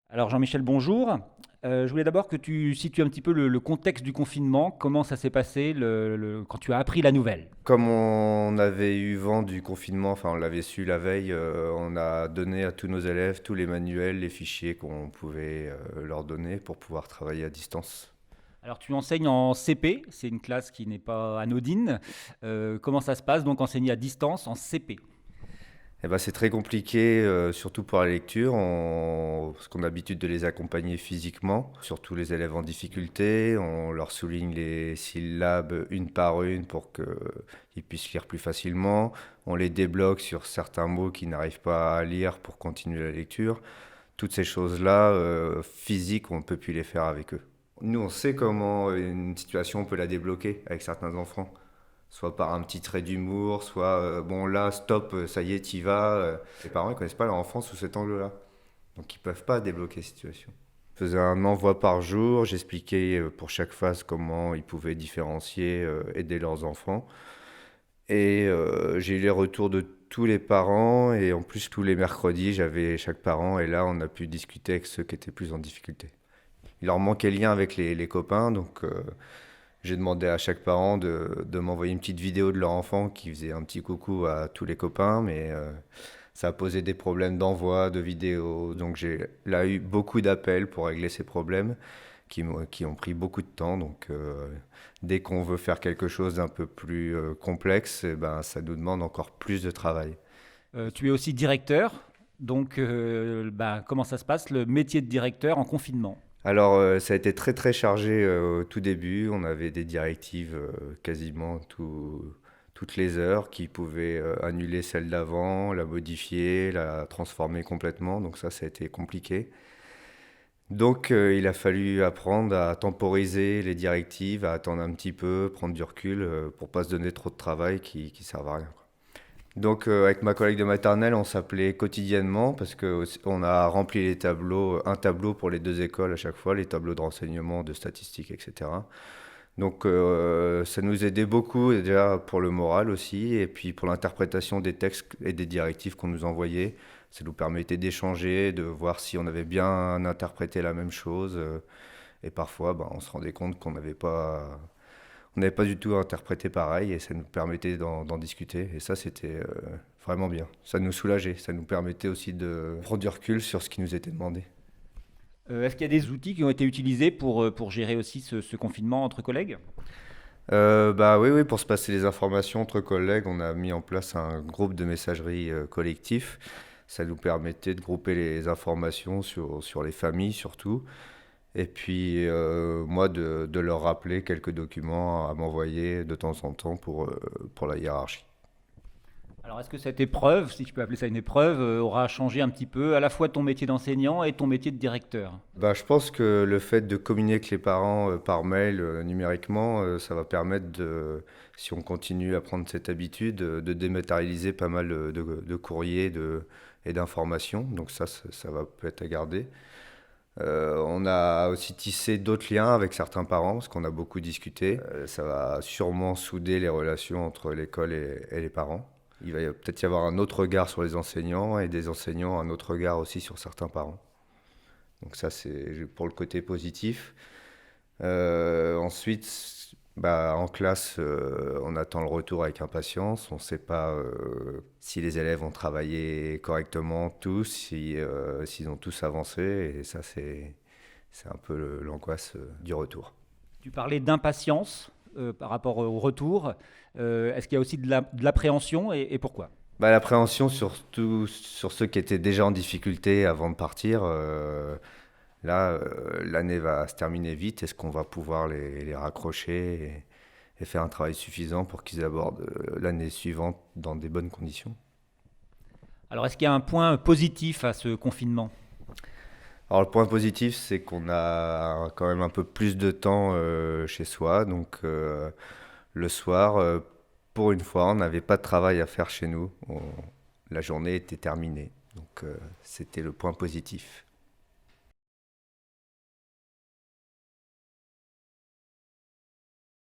Alors Jean-Michel, bonjour. Je voulais d'abord que tu situes un petit peu le contexte du confinement, comment ça s'est passé quand tu as appris la nouvelle. Comme on avait eu vent du confinement, enfin on l'avait su la veille, on a donné à tous nos élèves tous les manuels, les fichiers qu'on pouvait leur donner pour pouvoir travailler à distance. Alors tu enseignes en CP, c'est une classe qui n'est pas anodine. Comment ça se passe donc enseigner à distance en CP? Eh ben, c'est très compliqué, surtout pour la lecture, parce qu'on a l'habitude de les accompagner physiquement, surtout les élèves en difficulté. On leur souligne les syllabes une par une pour qu'ils puissent lire plus facilement. On les débloque sur certains mots qu'ils n'arrivent pas à lire pour continuer la lecture. Toutes ces choses-là, physiques, on ne peut plus les faire avec eux. Nous, on sait comment une situation, on peut la débloquer avec certains enfants. Soit par un petit trait d'humour, soit bon là, stop, ça y est, t'y vas. Les parents, ils connaissent pas leur enfant sous cet angle-là. Donc ils peuvent pas débloquer la situation. Je faisais un envoi par jour, j'expliquais pour chaque phase comment ils pouvaient différencier, aider leurs enfants. Et j'ai eu les retours de tous les parents, et en plus tous les mercredis, j'avais chaque parent, et là on a pu discuter avec ceux qui étaient plus en difficulté. Il leur manquait le lien avec les copains, donc j'ai demandé à chaque parent de m'envoyer une petite vidéo de leur enfant qui faisait un petit coucou à tous les copains, mais ça a posé des problèmes d'envoi de vidéos. Donc j'ai là eu beaucoup d'appels pour régler ces problèmes qui ont pris beaucoup de temps. Donc dès qu'on veut faire quelque chose d'un peu plus complexe, eh ben, ça nous demande encore plus de travail. Tu es aussi directeur, donc comment ça se passe le métier de directeur en confinement? Alors, ça a été très très chargé au tout début. On avait des directives quasiment toutes les heures qui pouvaient annuler celle d'avant, la modifier, la transformer complètement. Donc ça a été compliqué. Donc, il a fallu apprendre à temporiser les directives, à attendre un petit peu, prendre du recul pour pas se donner trop de travail qui servent à rien. Donc, avec ma collègue de maternelle, on s'appelait quotidiennement parce qu'on a rempli les tableaux, un tableau pour les deux écoles à chaque fois, les tableaux de renseignement, de statistiques, etc. Donc, ça nous aidait beaucoup, et déjà pour le moral aussi, et puis pour l'interprétation des textes et des directives qu'on nous envoyait. Ça nous permettait d'échanger, de voir si on avait bien interprété la même chose. Et parfois, ben, on se rendait compte on n'avait pas du tout interprété pareil, et ça nous permettait d'en discuter. Et ça, c'était vraiment bien. Ça nous soulageait, ça nous permettait aussi de prendre du recul sur ce qui nous était demandé. Est-ce qu'il y a des outils qui ont été utilisés pour gérer aussi ce confinement entre collègues? Bah oui, oui, pour se passer les informations entre collègues, on a mis en place un groupe de messagerie collectif. Ça nous permettait de grouper les informations sur les familles surtout. Et puis moi de leur rappeler quelques documents à m'envoyer de temps en temps pour la hiérarchie. Alors, est-ce que cette épreuve, si je peux appeler ça une épreuve, aura changé un petit peu à la fois ton métier d'enseignant et ton métier de directeur? Bah, je pense que le fait de communiquer avec les parents par mail numériquement, ça va permettre si on continue à prendre cette habitude, de dématérialiser pas mal de courriers et d'informations. Donc ça va peut-être à garder. On a aussi tissé d'autres liens avec certains parents parce qu'on a beaucoup discuté. Ça va sûrement souder les relations entre l'école et les parents. Il va peut-être y avoir un autre regard sur les enseignants et des enseignants un autre regard aussi sur certains parents. Donc ça, c'est pour le côté positif. Ensuite, bah, en classe, on attend le retour avec impatience. On ne sait pas si les élèves ont travaillé correctement tous, s'ils ont tous avancé. Et ça, c'est un peu l'angoisse du retour. Tu parlais d'impatience par rapport au retour. Est-ce qu'il y a aussi de l'appréhension et pourquoi? Bah, l'appréhension, surtout sur ceux qui étaient déjà en difficulté avant de partir. Là, l'année va se terminer vite. Est-ce qu'on va pouvoir les raccrocher et faire un travail suffisant pour qu'ils abordent l'année suivante dans des bonnes conditions? Alors, est-ce qu'il y a un point positif à ce confinement? Alors, le point positif, c'est qu'on a quand même un peu plus de temps chez soi. Donc, le soir, pour une fois, on n'avait pas de travail à faire chez nous. La journée était terminée. Donc, c'était le point positif.